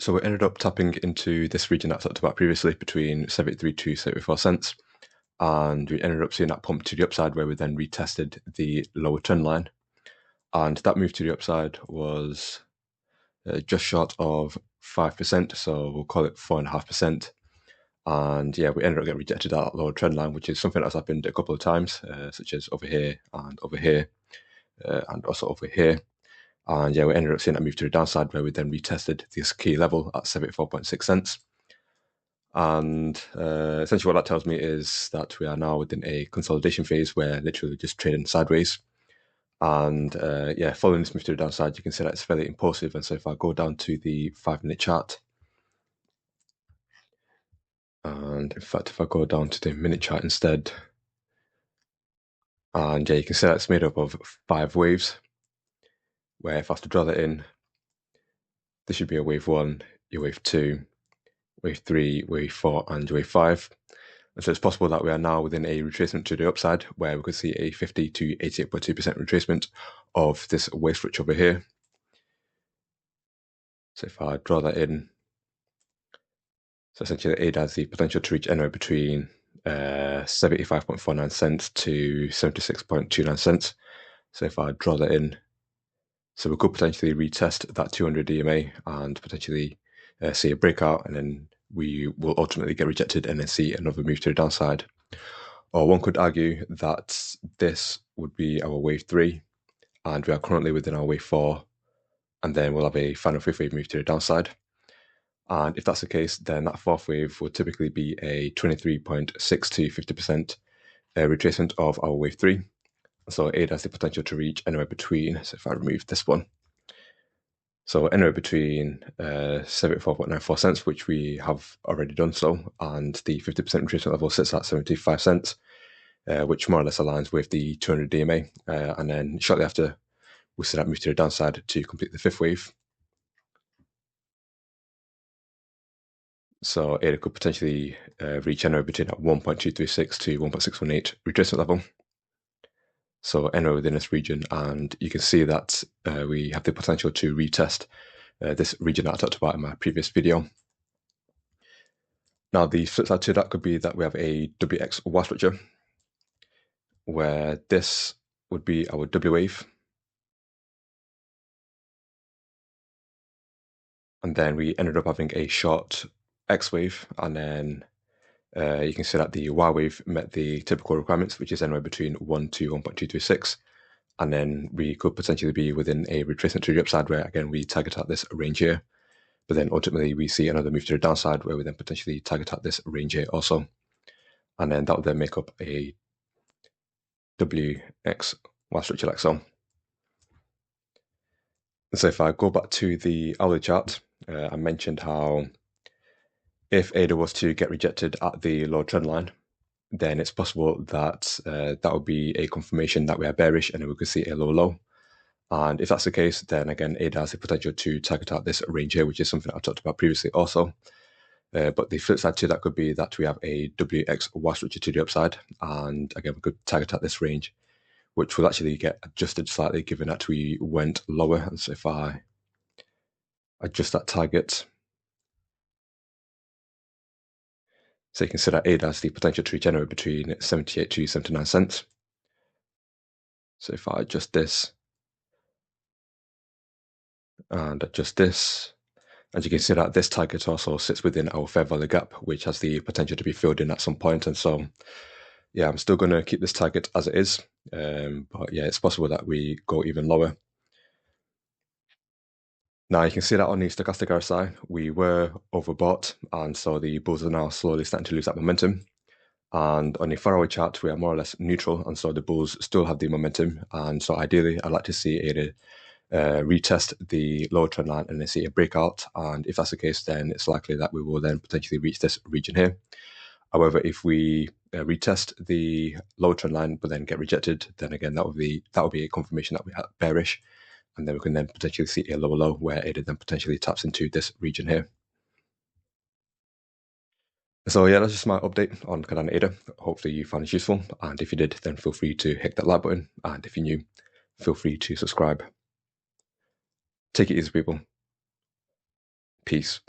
So we ended up tapping into this region that I talked about previously between 73 to 74 cents. And we ended up seeing that pump to the upside where we then retested the lower trend line. And that move to the upside was just short of 5%, so we'll call it 4.5%. And yeah, we ended up getting rejected at that lower trend line, which is something that's happened a couple of times, such as over here, and also over here. And yeah, we ended up seeing that move to the downside where we then retested this key level at 74.6 cents. And essentially what that tells me is that we are now within a consolidation phase where literally just trading sideways. And yeah, following this move to the downside, you can see that it's fairly impulsive. And so if I go down to the 5-minute chart, and in fact, if I go down to the minute chart instead, and yeah, you can see that it's made up of 5 waves, where if I have to draw that in, this should be a wave 1, your wave 2, wave 3, wave 4, and wave 5. And so it's possible that we are now within a retracement to the upside where we could see a 50 to 88.2% retracement of this wave structure over here. So if I draw that in, so essentially ADA has the potential to reach anywhere between 75.49 cents to 76.29 cents. So if I draw that in, so we could potentially retest that 200 EMA and potentially see a breakout, and then we will ultimately get rejected and then see another move to the downside. Or one could argue that this would be our wave 3, and we are currently within our wave 4, and then we'll have a final 5th wave move to the downside. And if that's the case, then that 4th wave would typically be a 23.6 to 50% retracement of our wave 3. So it has the potential to reach anywhere between, so if I remove this one, so anywhere between 74.94 cents, which we have already done so, and the 50% retracement level sits at 75 cents, which more or less aligns with the 200 DMA. And then shortly after, we see that move to the downside to complete the 5th wave. So it could potentially reach anywhere between 1.236 to 1.618 retracement level. So anywhere within this region, and you can see that we have the potential to retest this region that I talked about in my previous video. Now the flip side to that could be that we have a WXY structure, where this would be our W wave. And then we ended up having a short X wave, and then you can see that the Y wave met the typical requirements, which is anywhere between 1 to 1.226. And then we could potentially be within a retracement to the upside where, again, we target at this range here. But then ultimately we see another move to the downside where we then potentially target at this range here also. And then that would then make up a WXY structure like so. And so if I go back to the hourly chart, I mentioned how if ADA was to get rejected at the lower trend line, then it's possible that that would be a confirmation that we are bearish and then we could see a lower low. And if that's the case, then again, ADA has the potential to target out this range here, which is something I talked about previously also. But the flip side to that could be that we have a WXY structure to the upside. And again, we could target out this range, which will actually get adjusted slightly given that we went lower. And so if I adjust that target, so you can see that ADA has the potential to regenerate between 78 to 79 cents. So if I adjust this and adjust this, and you can see that this target also sits within our fair value gap, which has the potential to be filled in at some point. And so, yeah, I'm still going to keep this target as it is. But yeah, it's possible that we go even lower. Now you can see that on the stochastic RSI, we were overbought, and so the bulls are now slowly starting to lose that momentum. And on the 4-hour chart, we are more or less neutral, and so the bulls still have the momentum. And so ideally, I'd like to see it retest the lower trend line and then see a breakout. And if that's the case, then it's likely that we will then potentially reach this region here. However, if we retest the lower trend line but then get rejected, then again that would be a confirmation that we are bearish. And then we can then potentially see a lower low where it then potentially taps into this region here. So yeah, that's just my update on Cardano ADA. Hopefully you found it useful. And if you did, then feel free to hit that like button. And if you're new, feel free to subscribe. Take it easy, people. Peace. Peace.